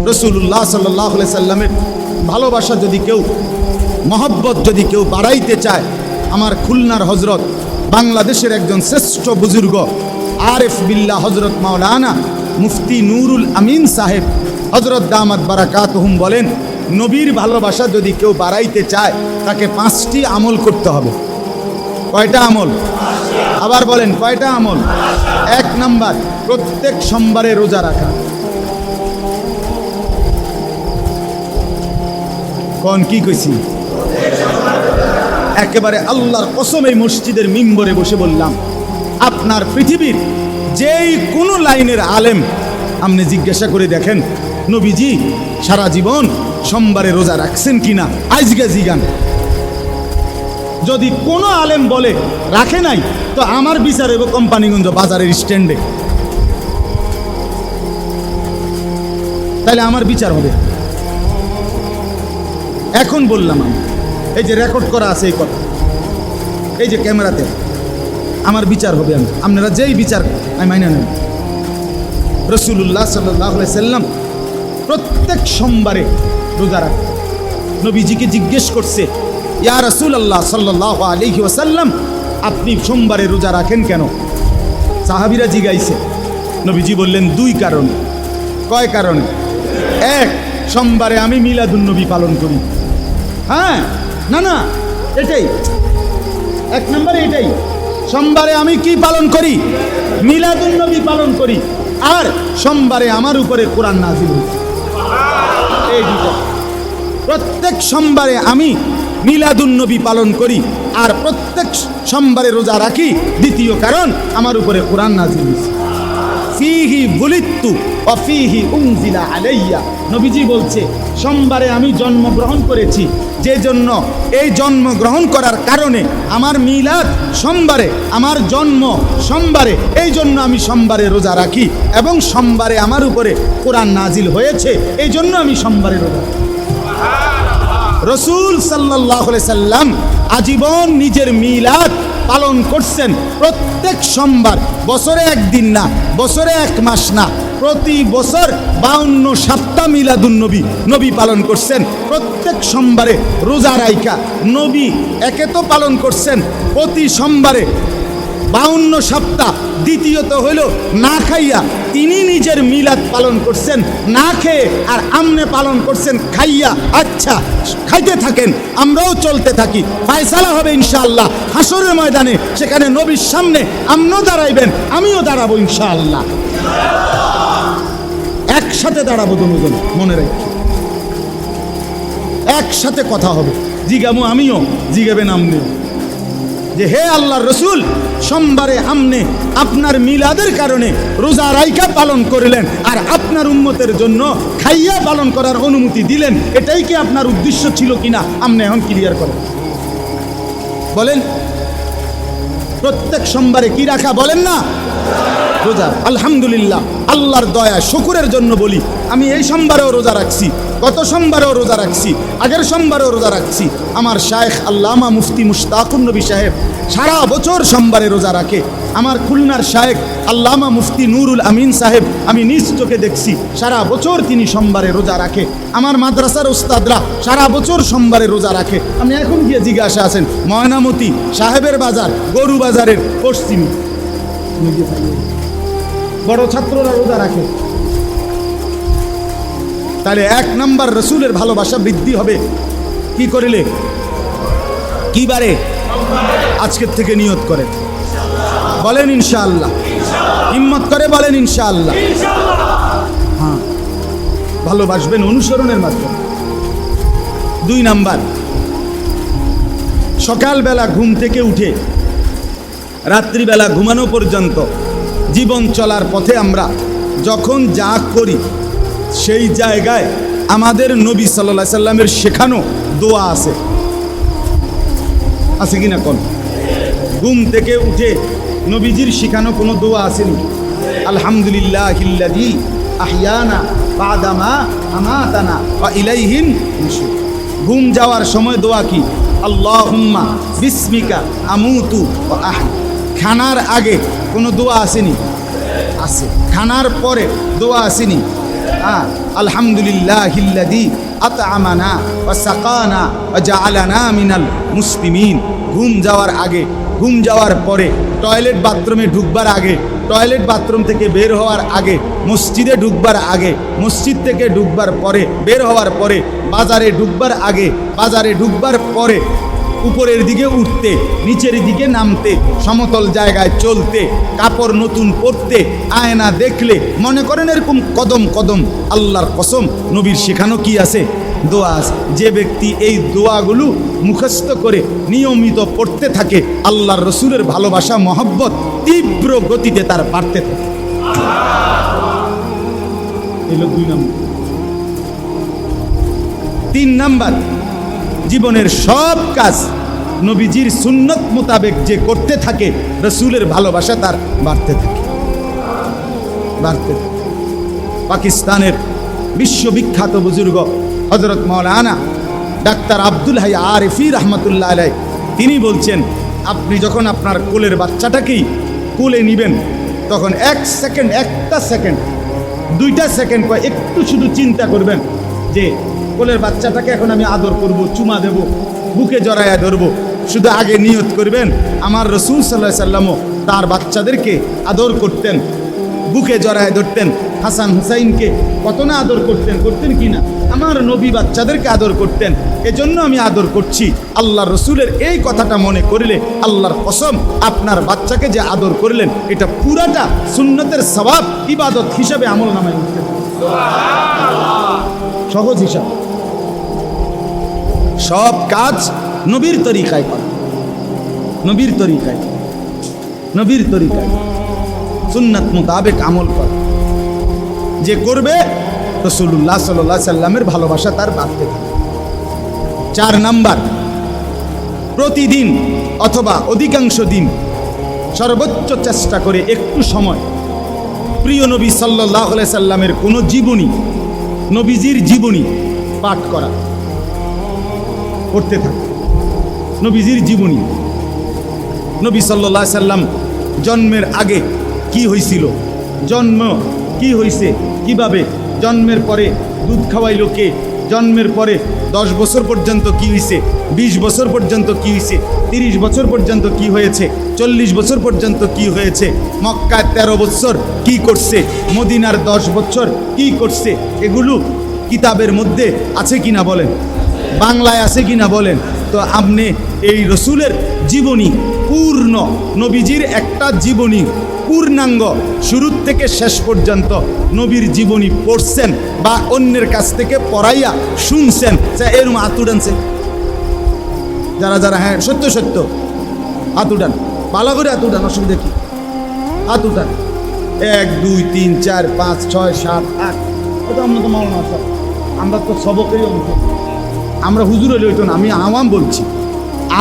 রাসূলুল্লাহ সাল্লাল্লাহু আলাইহি সাল্লামের ভালোবাসা যদি কেউ, মহব্বত যদি কেউ বাড়াইতে চায়, আমার খুলনার হজরত, বাংলাদেশের একজন শ্রেষ্ঠ বুজুর্গ আরেফ বিল্লাহ হজরত মাওলানা মুফতি নুরুল আমিন সাহেব হজরত দামাত বারাকাতুহুম বলেন, নবীর ভালোবাসা যদি কেউ বাড়াইতে চায় তাকে 5টি আমল করতে হবে। কয়টা আমল? আবার বলেন, কয়টা আমল? 1 নাম্বার, প্রত্যেক সোমবারে রোজা রাখা। কোন কি কইছি? একেবারে আল্লাহর কসম এই মসজিদের মিম্বরে বসে বললাম, আপনার পৃথিবীর যেই কোনো লাইনের আলেম আপনি জিজ্ঞাসা করে দেখেন, নবীজি সারা জীবন সোমবারে রোজা রাখছেন কিনা, আজকে জিগান। যদি কোনো আলেম বলে রাখে নাই, তো আমার বিচার হইব কোম্পানিগঞ্জ বাজারের স্ট্যান্ডে, তাহলে আমার বিচার হবে। এখন বললাম আমি, এই যে রেকর্ড করা আছে এই কথা, এই যে ক্যামেরাতে, আমার বিচার হবে। আপনারা যেই বিচার আমি মাইনা নেন। রাসূলুল্লাহ সাল্লাল্লাহু আলাইহি সাল্লাম প্রত্যেক সোমবারে রোজা রাখেন। নবীজিকে জিজ্ঞেস করছে, ইয়া রাসূলুল্লাহ সাল্লাল্লাহু আলাইহি ওয়াসাল্লাম, আপনি সোমবারে রোজা রাখেন কেন? সাহাবীরা জিজ্ঞাইছে। নবীজি বললেন 2 কারণে। কয় কারণে? 1, সোমবারে আমি মিলাদুন্নবী পালন করি। হ্যাঁ, না এটাই 1 নম্বরে, এটাই সোমবারে আমি কি পালন করি? মিলাদুন্নবী পালন করি। আর সোমবারে আমার উপরে কোরআন নাযিল হয়েছে। এই দুটো, প্রত্যেক সোমবারে আমি মিলাদুন্নবী পালন করি আর প্রত্যেক সোমবারে রোজা রাখি। দ্বিতীয় কারণ, আমার উপরে কোরআন নাযিল হয়েছে। ফিহি বুলিত্তু ওয়া ফিহি উনজিলা আলাইয়া। নবীজি বলছে, সোমবারে আমি জন্মগ্রহণ করেছি, যে জন্য এই জন্মগ্রহণ করার কারণে আমার মিলাদ সোমবারে, আমার জন্ম সোমবারে, এই জন্য আমি সোমবারে রোজা রাখি এবং সোমবারে আমার উপরে কোরআন নাজিল হয়েছে, এই জন্য আমি সোমবারে রোজা রাখি। রাসূল সাল্লাল্লাহু আলাইহি সাল্লাম আজীবন নিজের মিলাদ পালন করছেন প্রত্যেক সোমবার। বছরে 1 দিন না, বছরে 1 মাস না, প্রতি বছর 52 সপ্তাহ মিলাদুন্নবী নবী পালন করছেন। প্রত্যেক সোমবারে রোজা রাইখা নবী একে তো পালন করছেন প্রতি সোমবারে 52 সপ্তাহ, দ্বিতীয়ত হইল না খাইয়া তিনি নিজের মিলাদ পালন করছেন না খেয়ে, আর আমনে পালন করছেন খাইয়া। আচ্ছা, খাইতে থাকেন, আমরাও চলতে থাকি, ফায়সালা হবে ইনশাআল্লাহ হাসরের ময়দানে। সেখানে নবীর সামনে আমরাও দাঁড়াইবেন, আমিও দাঁড়াবো ইনশাআল্লাহ, একসাথে দাঁড়াবো দুজন, মনে রাখি, একসাথে কথা হবে। জিগামু আমিও, জিগাবেন আমনিও, যে হে আল্লাহর রসুল, সোমবারে আমনে আপনার মিলাদের কারণে রোজা রাইখা পালন করলেন আর আপনার উম্মতের জন্য খাইয়া পালন করার অনুমতি দিলেন, এটাই কি আপনার উদ্দেশ্য ছিল কিনা? আমনে এখন ক্লিয়ার করেন, বলেন। প্রত্যেক সোমবারে কি রাখা বলেন না? রোজা। আলহামদুলিল্লাহ, আল্লাহর দয়া শুকরের জন্য বলি, আমি এই সোমবারেও রোজা রাখছি, গত সোমবারেও রোজা রাখছি, আগের সোমবারেও রোজা রাখছি। আমার শায়েখ আল্লামা মুফতি মুশতাকুন নবী সাহেব সারা বছর সোমবারে রোজা রাখে। আমার খুলনার শায়েখ আল্লামা মুফতি নুরুল আমিন সাহেব, আমি নিজ চোখে দেখছি সারা বছর তিনি সোমবারে রোজা রাখে। আমার মাদ্রাসার উস্তাদরা সারা বছর সোমবারে রোজা রাখে। আপনি এখন গিয়ে জিজ্ঞাসা আছেন ময়নামতি সাহেবের বাজার, গরু বাজারের পশ্চিমে বড় ছাত্ররা রোজা রাখে। তাহলে 1 নাম্বার, রসুলের ভালোবাসা বৃদ্ধি হবে কি করিলে? কি বারে? আজকের থেকে নিয়ত করে বলেন ইনশাআল্লাহ, হিম্মত করে বলেন ইনশাআল্লাহ। হ্যাঁ, ভালোবাসবেন অনুসরণের মাধ্যমে। 2 নাম্বার, সকালবেলা ঘুম থেকে উঠে রাত্রিবেলা ঘুমানো পর্যন্ত জীবন চলার পথে আমরা যখন যা করি সেই জায়গায় আমাদের নবী সাল্লাল্লাহু আলাইহি সাল্লামের শেখানো দোয়া আছে, আছে কিনা কোন? ঘুম থেকে উঠে নবীজির শেখানো কোনো দোয়া আসেনি? আলহামদুলিল্লাহিল্লাযী আহইয়ানা বা'দা মা আমাতানা ওয়া ইলাইহিন নুশুর। ঘুম যাওয়ার সময় দোয়া কি? আল্লাহুম্মা বিসমিকা আমুতু ওয়া আহয়া। খানার আগে কোনো দোয়া আসেনি? আছে। খানার পরে দোয়া আসেনি? আলহামদুলিল্লাহিল্লাযী আত'আমানা ওয়া সাকানা ওয়া জাআলানা মিনাল মুসলিমিন। ঘুম যাওয়ার আগে, ঘুম যাওয়ার পরে, টয়লেট বাথরুমে ঢুকবার আগে, টয়লেট বাথরুম থেকে বের হওয়ার আগে, মসজিদে ঢুকবার আগে, মসজিদ থেকে ঢুকবার পরে, বের হওয়ার পরে, বাজারে ঢুকবার আগে, বাজারে ঢুকবার পরে, উপরের দিকে উঠতে, নিচের দিকে নামতে, সমতল জায়গায় চলতে, কাপড় নতুন পরতে, আয়না দেখলে মনে করেন এরকম কদম কদম আল্লাহর কসম নবীর শেখানো কি আছে? দোয়া আছে। যে ব্যক্তি এই দোয়াগুলো মুখস্থ করে নিয়মিত পড়তে থাকে, আল্লাহর রসুলের ভালোবাসা মহব্বত তীব্র গতিতে তার বাড়তে থাকে। এলো 2 নম্বর। 3 নাম্বার, জীবনের সব কাজ নবীজির সুন্নত মোতাবেক যে করতে থাকে, রসুলের ভালোবাসা তার বাড়তে থাকে, বাড়তে থাকে। পাকিস্তানের বিশ্ববিখ্যাত বুজুর্গ হযরত মাওলানা ডাক্তার আব্দুল হাই আরিফি রহমতুল্লাহ আলাইহি তিনি বলছেন, আপনি যখন আপনার কোলের বাচ্চাটাকেই কোলে নিবেন, তখন 1 সেকেন্ড, 1টা সেকেন্ড, 2টা সেকেন্ড একটু শুধু চিন্তা করবেন যে কোলের বাচ্চাটাকে এখন আমি আদর করব, চুমা দেব, বুকে জড়ায়া ধরবো। শুধু আগে নিয়ত করবেন, আমার রসুল সাল্লাল্লাহু আলাইহি ওয়াসাল্লামও তার বাচ্চাদেরকে আদর করতেন, বুকে জড়ায় ধরতেন। হাসান হুসাইনকে কত না আদর করতেন, করতেন কি না? আমার নবী বাচ্চাদেরকে আদর করতেন, এজন্য আমি আদর করছি। আল্লাহর রসুলের এই কথাটা মনে করলে আল্লাহর কসম, আপনার বাচ্চাকে যে আদর করলেন এটা পুরাটা সুন্নতের সওয়াব ইবাদত হিসাবে আমল নামায় উঠতে পারে। সহজ হিসাব। সব কাজ নবীর তরিকায় করা, নবীর তরিকায়, নবীর তরিকায় সুন্নাত মোতাবেক আমল করা। যে করবে রাসূলুল্লাহ সাল্লাল্লাহু আলাইহি সাল্লামের ভালোবাসা তার বাড়তে থাকে। 4 নাম্বার, প্রতিদিন অথবা অধিকাংশ দিন সর্বোচ্চ চেষ্টা করে একটু সময় প্রিয় নবী সাল্লাল্লাহু আলাইহি সাল্লামের কোনো জীবনী, নবীজির জীবনী পাঠ করা, পড়তে থাকে। নবীজির জীবনী, নবী সাল্লাল্লাহু আলাইহি সাল্লাম জন্মের আগে কি হয়েছিল, জন্ম কি হয়েছে, কিভাবে জন্মের পরে দুধ খাওয়াইল কে, জন্মের পরে 10 বছর পর্যন্ত কি হয়েছে, 20 বছর পর্যন্ত কি হয়েছে, 30 বছর পর্যন্ত কি হয়েছে, 40 বছর পর্যন্ত কি হয়েছে, মক্কায় 13 বছর কি করছে, মদিনার 10 বছর কি করছে, এগুলো কিতাবের মধ্যে আছে কিনা বলেন, বাংলায় আছে কিনা বলেন। তো আপনি এই রসুলের জীবনী পূর্ণ, নবীজির একটা জীবনী পূর্ণাঙ্গ শুরু থেকে শেষ পর্যন্ত নবীর জীবনী পড়ছেন বা অন্যের কাছ থেকে পড়াইয়া শুনছেন, এরম হাত উঠানছে যারা যারা, হ্যাঁ সত্য সত্য হাত উঠান, ভালো করে হাত উঠান, অসুবিধা কি, হাত উঠান। 1 2 3 4 5 6 7 8, এটা আমরা তো মাওলানা সব, আমরা তো সবকেরই অংশ, আমরা হুজুর হলে হইতো না, আমি আওয়াম বলছি।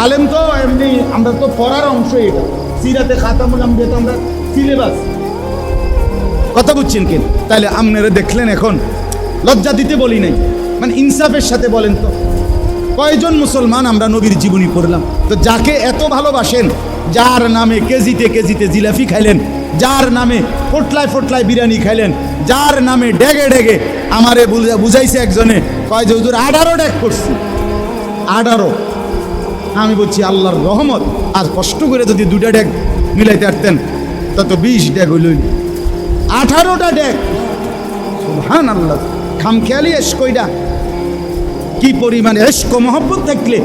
আলেম তো এমনি, আমরা তো পড়ার অংশ, এটা সিরাতে খাতামুল আম্বিয়া তো আমরা সিলেবাস, কথা বুঝছেন কেন? তাহলে আপনারা দেখলেন, এখন লজ্জা দিতে বলি নাই, মানে ইনসাফের সাথে বলেন তো কয়জন মুসলমান আমরা নবীর জীবনী পড়লাম? তো যাকে এত ভালোবাসেন, যার নামে কেজিতে কেজিতে জিলাপি খাইলেন, যার নামে ফোটলায় ফোটলায় বিরিয়ানি খাইলেন, যার নামে ডেগে ডেগে আমারে বুঝাইছে একজনে, কয় যে হুজুর 18 ডেগ করছি, 18। আমি বলছি আল্লাহর রহমত, আর কষ্ট করে যদি 2টা ডেগ মিলাইতে পারতেন তত 20 ডেগ হইল, 18টা ডেগ। সুবহানাল্লাহ, খামখেয়ালি এশকইডা কি পরিমাণে এশক মহব্বত থাকলে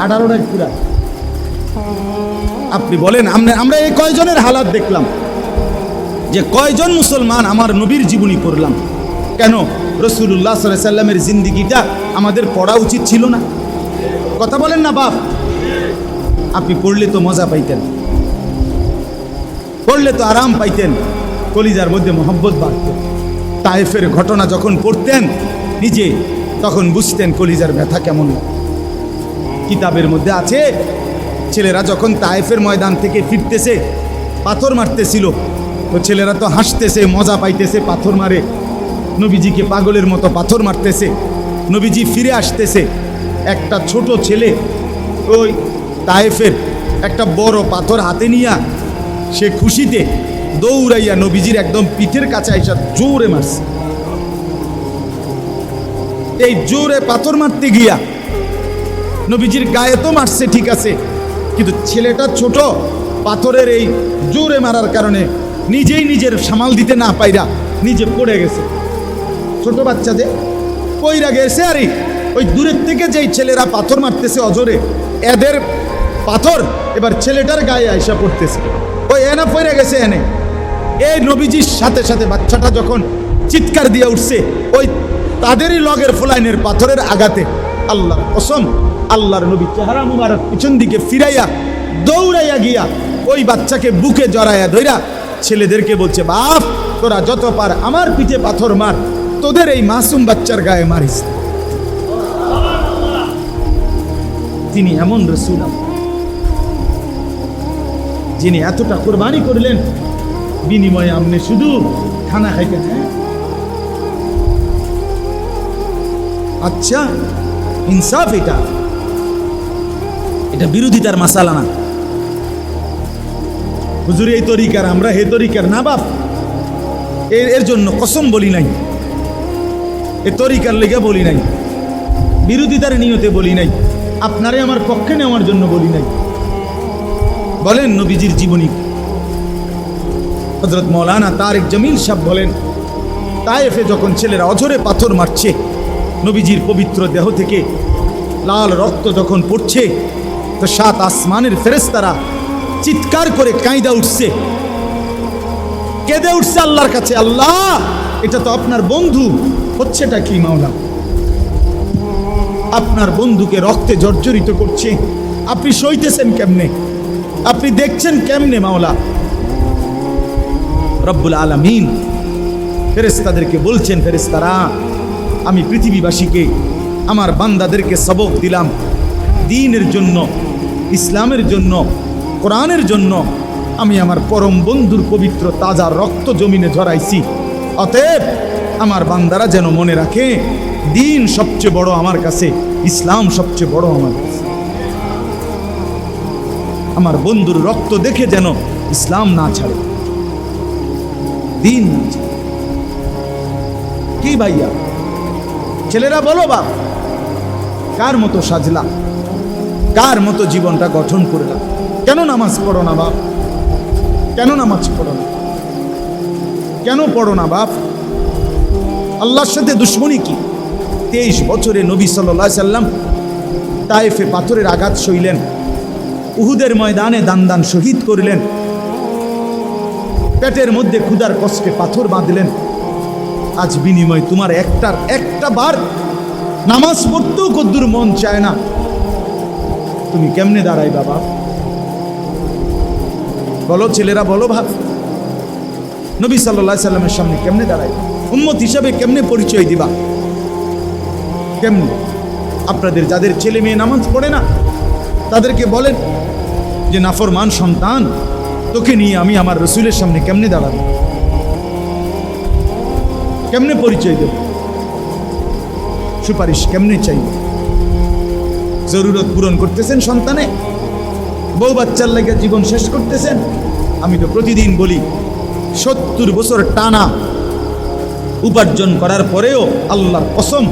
18 ডেগ পুরা। আপনি বলেন, আমরা এই কয়জনের হালাত দেখলাম, যে কয়জন মুসলমান আমার নবীর জীবনী পড়লাম? কেন রাসূলুল্লাহ সাল্লাল্লাহু আলাইহি সাল্লামের জিন্দেগিটা আমাদের পড়া উচিত ছিল না? কথা বলেন না বাপ? আপনি পড়লে তো মজা পাইতেন, পড়লে তো আরাম পাইতেন, কলিজার মধ্যে মহব্বত বাড়ত। তায়েফের ঘটনা যখন পড়তেন নিজে, তখন বুঝতেন কলিজার ব্যথা কেমন। কিতাবের মধ্যে আছে, ছেলেরা যখন তায়েফের ময়দান থেকে ফিরতেছে, পাথর মারতেছিল, তো ছেলেরা তো হাসতেছে, মজা পাইতেছে, পাথর মারে, নবীজিকে পাগলের মতো পাথর মারতেছে। নবীজি ফিরে আসতেছে, একটা ছোট ছেলে ওই তায়েফের একটা বড় পাথর হাতে নিয়া সে খুশিতে দৌড়াইয়া নবীজির একদম পিঠের কাছে আইসা জোরে মারছে। এই জোরে পাথর মারতে গিয়া নবীজির গায়ে তো মারছে ঠিক আছে, কিন্তু ছেলেটা ছোট, পাথরের এই জোরে মারার কারণে নিজেই নিজের সামাল দিতে না পাইরা নিজে পড়ে গেছে। ছোট বাচ্চা যে পইরা গেছে, আরে ওই দূরের থেকে যেই ছেলেরা পাথর মারতেছে অজরে, এদের পাথর এবার ছেলেটার গায়ে আইসা পড়তেছে। ওই এনা পইরা গেছে এনে। এই নবীজির সাথে সাথে বাচ্চাটা যখন চিৎকার দিয়ে উঠছে, ওই তাদেরই লগের ফুলাইনের পাথরের আঘাতে আল্লাহর কসম, আল্লাহর নবী চেহারা মুবারক পিছন দিকে ফিরাইয়া দৌড়াইয়া গিয়া ওই বাচ্চাকে বুকে জড়াইয়া ধইরা ছেলেদেরকে বলছে, বাপ তোরা যত পার আমার পিঠে পাথর মার, তোদের এই মাসুম বাচ্চার গায়ে মারিস। তিনি এমন রাসূল যিনি এতটা কোরবানি করলেন, বিনিময়ে আপনি শুধু খানা খাইতেন। আচ্ছা, ইনসাফ এটা, এটা বিরোধিতার মাসালা না। হুজুর এই তরিকার, আমরা হে তরিকার না বাপ, এর জন্য কসম বলি নাই, এ তরিকার লেগে বলি নাই, বিরোধিতার নিয়তে বলি নাই, আপনারে আমার পক্ষে নেওয়ার জন্য বলি নাই। বলেন নবীজির জীবনী। হযরত মৌলানা তারেক জমিল সাহেব বলেন, তায়েফে যখন ছেলেরা অঝরে পাথর মারছে, নবীজির পবিত্র দেহ থেকে লাল রক্ত যখন পড়ছে, তো 7 আসমানের ফেরেশতারা চিৎকার করে কাঁইদা উঠছে, কেঁদে উঠছে আল্লাহর কাছে, আল্লাহ এটা তো আপনার বন্ধু, হচ্ছেটা কি মাওলা? আপনার বন্ধুকে রক্তে জর্জরিত করছে, আপনি সইতেছেন কেমনে? আপনি দেখছেন কেমনে মাওলা? রব্বুল আলামিন ফেরেশতাদেরকে বলছেন, ফেরেশতারা আমি পৃথিবীবাসীকে, আমার বান্দাদেরকে সবক দিলাম দ্বীনের জন্য, ইসলামের জন্য, কোরআনের জন্য। আমি আমার পরম বন্ধুর পবিত্র তাজা রক্ত জমিনে ঝরাইছি। অতএব আমার বান্দারা যেন মনে রাখে, দ্বীন সবচেয়ে বড় আমার কাছে, ইসলাম সবচেয়ে বড় আমার কাছে। আমার বন্ধুর রক্ত দেখে যেন ইসলাম না ছাড়ে, দ্বীন না ছাড়ে। কি ভাইয়া ছেলেরা বলো, বাপ কার মতো সাজলা, কার মতো জীবনটা গঠন করলাম? কেন নামাজ পড়ো না বাপ? কেন নামাজ পড়ো না? কেন পড়ো না বাপ? আল্লাহর সাথে দুশ্মনী কি? 23 বছরে নবী সাল্লাল্লাহু আলাইহি সাল্লাম তায়েফে পাথরের আঘাত সইলেন, উহুদের ময়দানে দান দান শহীদ করলেন, পেটের মধ্যে ক্ষুধার কষ্টে পাথর বাঁধলেন। আজ বিনিময় তোমার একটা বার নামাজ পড়তেও কদ্দুর মন চায় না, তুমি কেমনে দাঁড়াই বাবা? বলো ছেলেরা, বলো ভাব, নবী সাল্লাল্লাহু আলাইহি সাল্লামের সামনে কেমনে দাঁড়াই? উম্মত হিসাবে কেমনে পরিচয় দিবা? কেমনে? আপনাদের যাদের ছেলে মেয়ে নামাজ পড়ে না, তাদেরকে বলেন যে নাফরমান সন্তান, তোকে নিয়ে আমি আমার রসুলের সামনে কেমনে দাঁড়াবো? কেমনে পরিচয় দেব? সুপারিশ কেমনে চাইব? জরুরত পূরণ করতেছেন সন্তানে, বউ বাচ্চার লাগে জীবন শেষ করতেছেন। আমি তো প্রতিদিন বলি, 70 বছর টানা উপার্জন করার পরেও আল্লাহর কসম,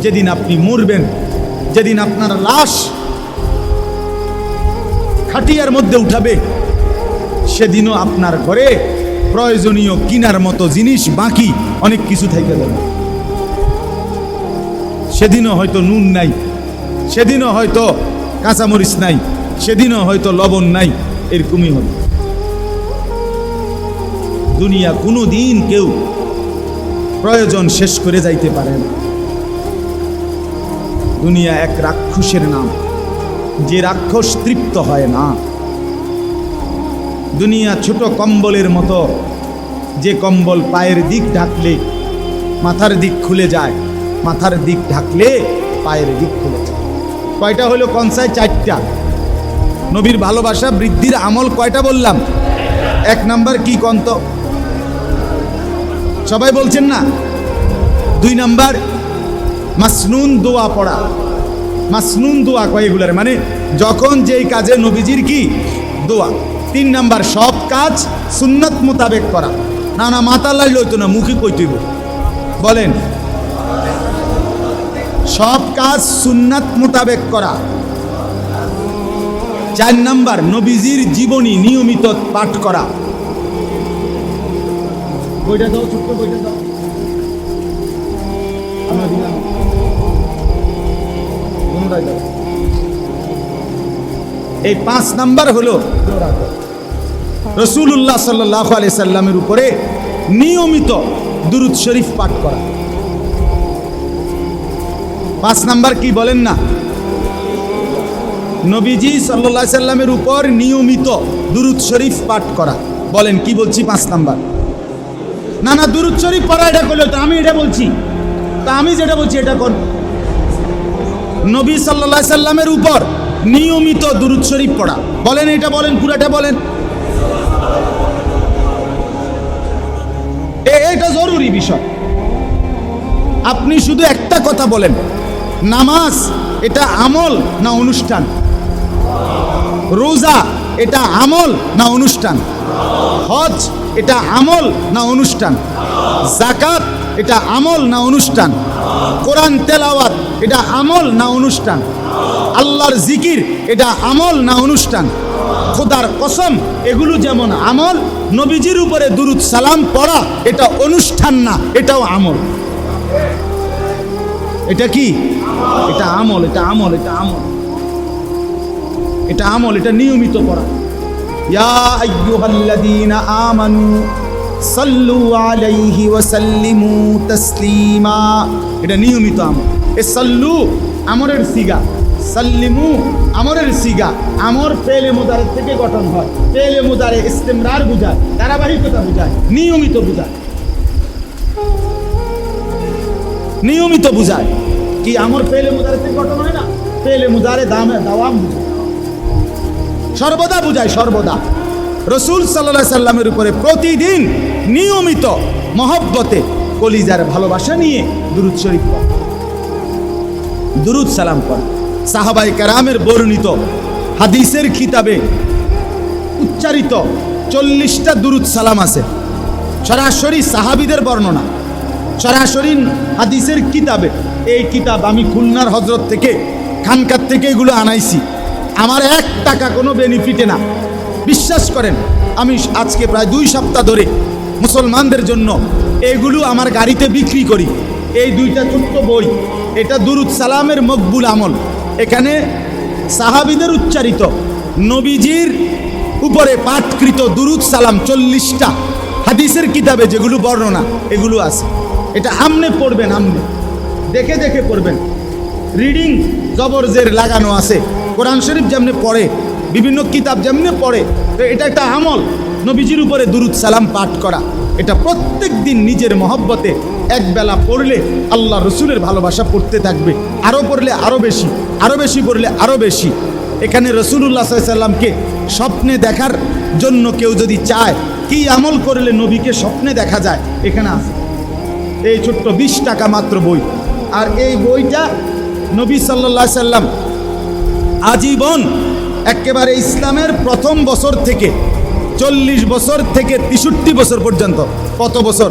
যেদিন আপনি মরবেন, যেদিন আপনার লাশ খাটিয়ার মধ্যে উঠাবে, সেদিনও আপনার ঘরে প্রয়োজনীয় কিনার মতো জিনিস বাকি অনেক কিছু থেকে যাবে। সেদিনও হয়তো নুন নাই, সেদিনও হয়তো কাঁচামরিচ নাই, সেদিনও হয়তো লবণ নাই, এরকমই হবে। দুনিয়া কোনো দিন কেউ প্রয়োজন শেষ করে যাইতে পারে না। দুনিয়া এক রাক্ষসের নাম, যে রাক্ষস তৃপ্ত হয় না। দুনিয়া ছোট কম্বলের মতো, যে কম্বল পায়ের দিক ঢাকলে মাথার দিক খুলে যায়, মাথার দিক ঢাকলে পায়ের দিক খুলে যায়। কয়টা হলো কনসায়? 4টা। নবীর ভালোবাসা বৃদ্ধির আমল কয়টা বললাম? 1 নাম্বার কি কন্ত? সবাই বলছেন না? 2 নাম্বার মাসনুন দোয়া পড়া। মাসনুন দোয়া কয় এগুলার মানে যখন যেই কাজে নবীজির কি দোয়া। 3 নাম্বার সব কাজ সুন্নাত মোতাবেক করা। না মাথা লাইল হইতো না, মুখে কইতেইব। বলেন সব কাজ সুন্নাত মোতাবেক করা। 4 নাম্বার, নবীজির জীবনী নিয়মিত পাঠ করা। বইটা দাও, ছোট্ট বইটা দাও। আমরা দিলাম, তোমরাই দাও। এই 5 নাম্বার হলো রাসূলুল্লাহ সাল্লাল্লাহু আলাইহি সাল্লামের উপরে নিয়মিত দুরূদ শরীফ পাঠ করা। 5 নাম্বার কি বলেন না? নবীজি সাল্লাল্লাহু আলাইহি সাল্লামের উপর নিয়মিত দুরূদ শরীফ পাঠ করা। বলেন কি বলছি? 5 নাম্বার। না না, দুরূদ শরীফ পড়া এটা করলে তো আমি এটা বলছি, তা আমি যেটা বলছি এটা কর। নবী সাল্লাল্লাহু আলাইহি সাল্লামের উপর নিয়মিত দুরূদ শরীফ পড়া। বলেন এটা বলেন, পুরাটা বলেন। এটা জরুরি বিষয়। আপনি শুধু একটা কথা বলেন, নামাজ এটা আমল না অনুষ্ঠান? রোজা এটা আমল না অনুষ্ঠান? হজ এটা আমল না অনুষ্ঠান? যাকাত এটা আমল না অনুষ্ঠান? কোরআন তেলাওয়াত এটা আমল না অনুষ্ঠান? আল্লাহর জিকির এটা আমল না অনুষ্ঠান? খোদার কসম, এগুলো যেমন আমল, নবীজির উপরে দুরূদ সালাম পড়া এটা অনুষ্ঠান না, এটাও আমল। এটা কি? এটা আমল, এটা আমল, এটা আমল, এটা আমল, এটা নিয়মিত পড়া। ইয়া আইয়ুহাল্লাযীনা আমানু সাল্লু আলাইহি ওয়া সাল্লিমু তাসলিমা, এটা নিয়মিত আমল। এ সাল্লু আমরের সিগা, সাল্লিমু আমরের সিগা। আমর ফেলে মুদারে থেকে গঠন হয়। ফেলে মুদারে ইস্তেমরার বুঝায়, ধারাবাহিকতা বুঝায়, নিয়মিত বুঝায়, নিয়মিত বুঝায়। কি আমর ফেলে মুদারে থেকে গঠন হয় না? ফেলে মুদারে দাওয়াম বুঝায়, সর্বদা বুঝায়, সর্বদা। রাসূল সাল্লাল্লাহু আলাইহি সাল্লামের উপরে প্রতিদিন নিয়মিত মহব্বতে কলিজার ভালোবাসা নিয়ে দুরূদ শরীফ পড়া, দুরূদ সালাম পড়া। সাহাবায়ে কেরামের বর্ণিত হাদিসের কিতাবে উচ্চারিত 40টা দুরূদ সালাম আছে। সরাসরি সাহাবীদের বর্ণনা, সরাসরি হাদিসের কিতাবে। এই কিতাব আমি খুলনার হযরত থেকে, খানকার থেকে এগুলো আনাইছি। আমার 1 টাকা কোনো বেনিফিটে না। বিশ্বাস করেন, আমি আজকে প্রায় 2 সপ্তাহ ধরে মুসলমানদের জন্য এগুলো আমার গাড়িতে বিক্রি করি। এই 2টা ছোট্ট বই, এটা দুরূদ সালামের মকবুল আমল। এখানে সাহাবীদের উচ্চারিত নবীজির উপরে পাঠকৃত দুরূদ সালাম 40টা হাদিসের কিতাবে যেগুলো বর্ণনা, এগুলো আছে। এটা আমনে পড়বেন, আমনে দেখে দেখে পড়বেন। রিডিং জবরজের লাগানো আছে। কোরআন শরীফ যেমনি পড়ে, বিভিন্ন কিতাব যেমনি পড়ে, তো এটা একটা আমল। নবীজির উপরে দুরূদ সালাম পাঠ করা, এটা প্রত্যেক দিন নিজের মহব্বতে একবেলা পড়লে আল্লাহ রসুলের ভালোবাসা পড়তে থাকবে। আরও পড়লে আরও বেশি, আরও বেশি পড়লে আরও বেশি। এখানে রাসূলুল্লাহ সাল্লাল্লাহু আলাইহি সাল্লামকে স্বপ্নে দেখার জন্য কেউ যদি চায়, কি আমল করলে নবীকে স্বপ্নে দেখা যায়, এখানে আছে। এই ছোট্ট 20 টাকা মাত্র বই। আর এই বইটা নবী সাল্লাল্লাহু আলাইহি সাল্লাম আজীবন একেবারে ইসলামের প্রথম বছর থেকে 40 বছর থেকে 63 বছর পর্যন্ত, কত বছর?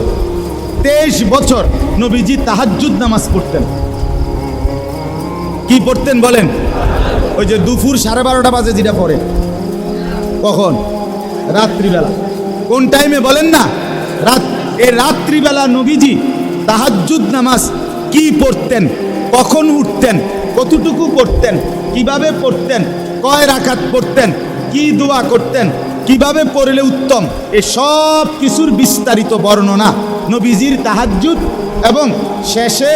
23 বছর নবীজি তাহাজ্জুদ নামাজ পড়তেন। কি পড়তেন বলেন? ওই যে দুপুর 12:30 বাজে যেটা পড়ে, কখন? রাত্রিবেলা। কোন টাইমে বলেন না? এই রাত্রিবেলা নবীজি তাহাজ্জুদ নামাজ কি পড়তেন, কখন উঠতেন, কতটুকু পড়তেন, কিভাবে পড়তেন, কয় রাকাত পড়তেন, কি দোয়া করতেন, কিভাবে পড়লে উত্তম, এই সব কিছুর বিস্তারিত বর্ণনা নবীজির তাহাজ্জুদ। এবং শেষে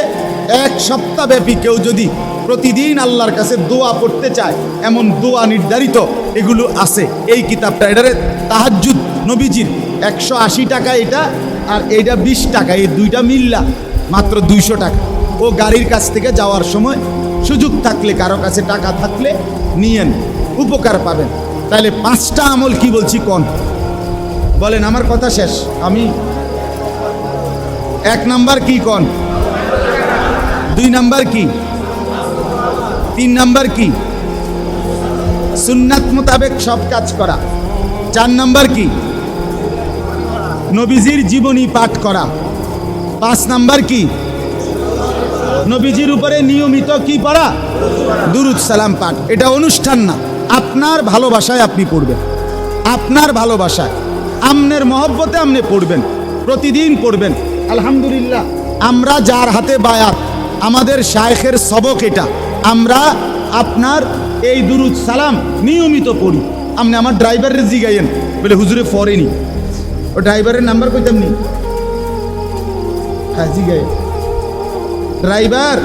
1 সপ্তাহব্যাপী কেউ যদি প্রতিদিন আল্লাহর কাছে দোয়া পড়তে চায়, এমন দোয়া নির্ধারিত এগুলো আছে এই কিতাবটা। এটারে তাহাজ্জুদ নবীজির 180 টাকা এটা, আর এইটা 20 টাকা। এই 2টা মিল্লা মাত্র 200 টাকা। ও গাড়ির কাছ থেকে যাওয়ার সময় সুযোগ থাকলে, কারো কাছে টাকা থাকলে নিয়েন, উপকার পাবেন। তাহলে 5টা আমল কি বলছি কোন? বলেন, আমার কথা শেষ। আমি 1 নাম্বার কি কোন, 2 নাম্বার কি, 3 নাম্বার কি? সুন্নাত মোতাবেক সব কাজ করা। 4 নাম্বার কি? নবীজির জীবনী পাঠ করা। 5 নাম্বার কি? নবীজির উপরে নিয়মিত কি পড়া? দুরুদ সালাম পাঠ। এটা অনুষ্ঠান না, আপনার ভালোবাসায় আপনি পড়বেন, আপনার ভালোবাসায়, আমনের মহব্বতে আপনি পড়বেন, প্রতিদিন পড়বেন। আলহামদুলিল্লাহ, আমরা যার হাতে বায়াত, আমাদের শায়েখের সবক এটা, আমরা আপনার এই দুরুদ সালাম নিয়মিত পড়ি। আপনি আমার ড্রাইভারের জিগাইয়েন, বলে হুজুরে পড়েনি, ও ড্রাইভারের নাম্বার কইতাম নি? হ্যাঁ জিগাইয়েন। ড্রাইভার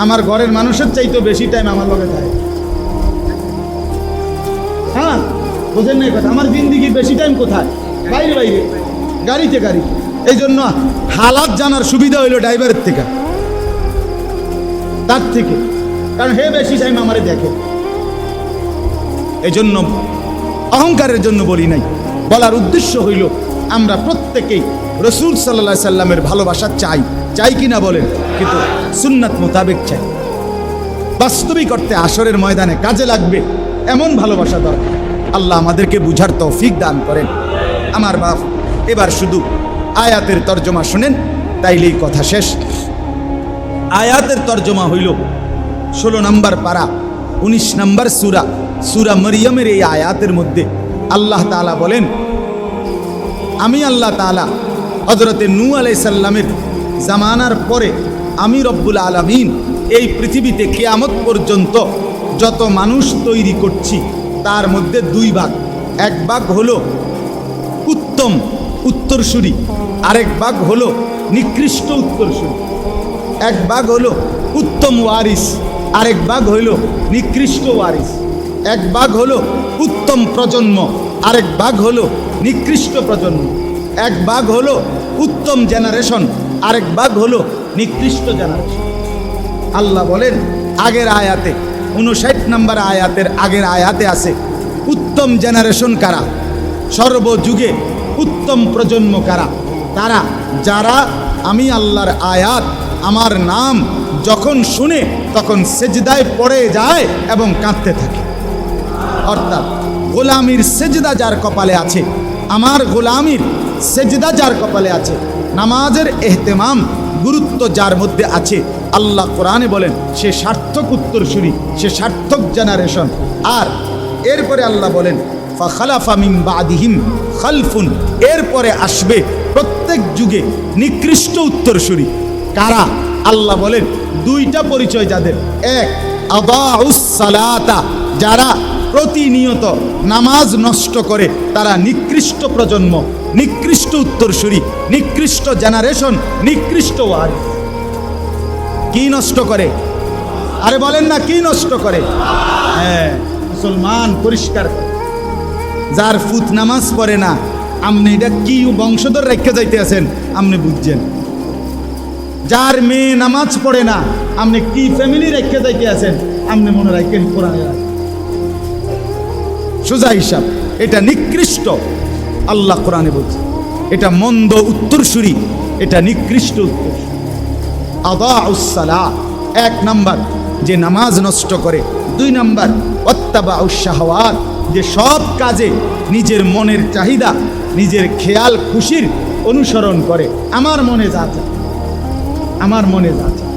আমার ঘরের মানুষের চাইতে বেশি টাইম আমার লগে থাকে। হ্যাঁ বোঝেন না কথা, আমার জিন্দিগির বেশি টাইম কোথায়? বাইরে বাইরে, গাড়িতে গাড়ি। এই জন্য হালাত জানার সুবিধা হইল ড্রাইভারের থেকে, তার থেকে, কারণ হে বেশি টাইম আমারে দেখে। এই জন্য অহংকারের জন্য বলি নাই, বলার উদ্দেশ্য হইল আমরা প্রত্যেকেই রসুল সাল্লাল্লাহু সাল্লামের ভালোবাসা চাই, চাই কিনা বলেন, কিন্তু সুন্নাত মোতাবেক চাই। বাস্তবিক অর্থে আসরের ময়দানে কাজে লাগবে এমন ভালোবাসা দরকার। আল্লাহ আমাদেরকে বুঝার তৌফিক দান করেন। আমার বাপ, এবার শুধু আয়াতের তর্জমা শুনেন, তাইলেই কথা শেষ। আয়াতের তর্জমা হইল 16 নম্বর পারা 19 নম্বর সূরা, সূরা মরিয়মের এই আয়াতের মধ্যে আল্লাহ তাআলা বলেন, আমি আল্লাহ তাআলা হযরতে নূহ আলাইহিস সালামের জামানার পরে আমি রব্বুল আলামিন এই পৃথিবীতে কিয়ামত পর্যন্ত যত মানুষ তৈরি করছি তার মধ্যে 2 ভাগ। এক ভাগ হলো উত্তম উত্তরসূরি, আরেক ভাগ হলো নিকৃষ্ট উত্তরসূরি। এক ভাগ হলো উত্তম ওয়ারিস, আরেক ভাগ হলো নিকৃষ্ট ওয়ারিস। এক ভাগ হলো উত্তম প্রজন্ম, আরেক ভাগ হলো নিকৃষ্ট প্রজন্ম। এক ভাগ হলো উত্তম জেনারেশন, আরেক ভাগ হলো নিকৃষ্ট জেনারেশন। আল্লাহ বলেন আগের আয়াতে 59 নম্বর আয়াতের আগের আয়াতে আছে উত্তম জেনারেশন কারা, সর্বযুগে উত্তম প্রজন্ম কারা? তারা যারা আমি আল্লাহর আয়াত, আমার নাম যখন শুনে তখন সেজদায় পড়ে যায় এবং কাঁদতে থাকে। অর্থাৎ গোলামির সেজদা যার কপালে আছে, আমার গোলামির সেজদা যার কপালে আছে, নামাজের এহতেমাম গুরুত্ব যার মধ্যে আছে, আল্লাহ কোরআনে বলেন সে সার্থক উত্তরসূরি, সে সার্থক জেনারেশন। আর এরপরে আল্লাহ বলেন ফাখালাফা মিন বাদিহিম খালফুন, এরপরে আসবে প্রত্যেক যুগে নিকৃষ্ট উত্তরসূরি। কারা? আল্লাহ বলেন 2টা পরিচয় যাদের। এক, আদাউস সালাতা, যারা প্রতিনিয়ত নামাজ নষ্ট করে, তারা নিকৃষ্ট প্রজন্ম, নিকৃষ্ট উত্তরসূরি, নিকৃষ্ট জেনারেশন, নিকৃষ্ট ওয়ারিস। কি নষ্ট করে? আরে বলেন না, কি নষ্ট করে? হ্যাঁ, মুসলমান পরিষ্কার। যার ফুত নামাজ পড়ে না, আপনি এটা কি বংশধর রেখে যাইতে আছেন আপনি বুঝছেন। যার মেয়ে নামাজ পড়ে না, আপনি কি ফ্যামিলি রেখে যাইতে আছেন আপনি মনে রাখেন। কোরআনে সোজা হিসাব, এটা নিকৃষ্ট। আল্লাহ কোরআনে বলছে এটা মন্দ উত্তরসূরি, এটা নিকৃষ্ট উত্তরসূরি। আদাউস সালাত, 1 নাম্বার যে নামাজ নষ্ট করে। 2 নাম্বার ওয়াত্তাবাউস শাহওয়াত, যে সব কাজে নিজের মনের চাহিদা, নিজের খেয়াল খুশির অনুসরণ করে। আমার মনে যা চায়, আমার মনে যা চায়।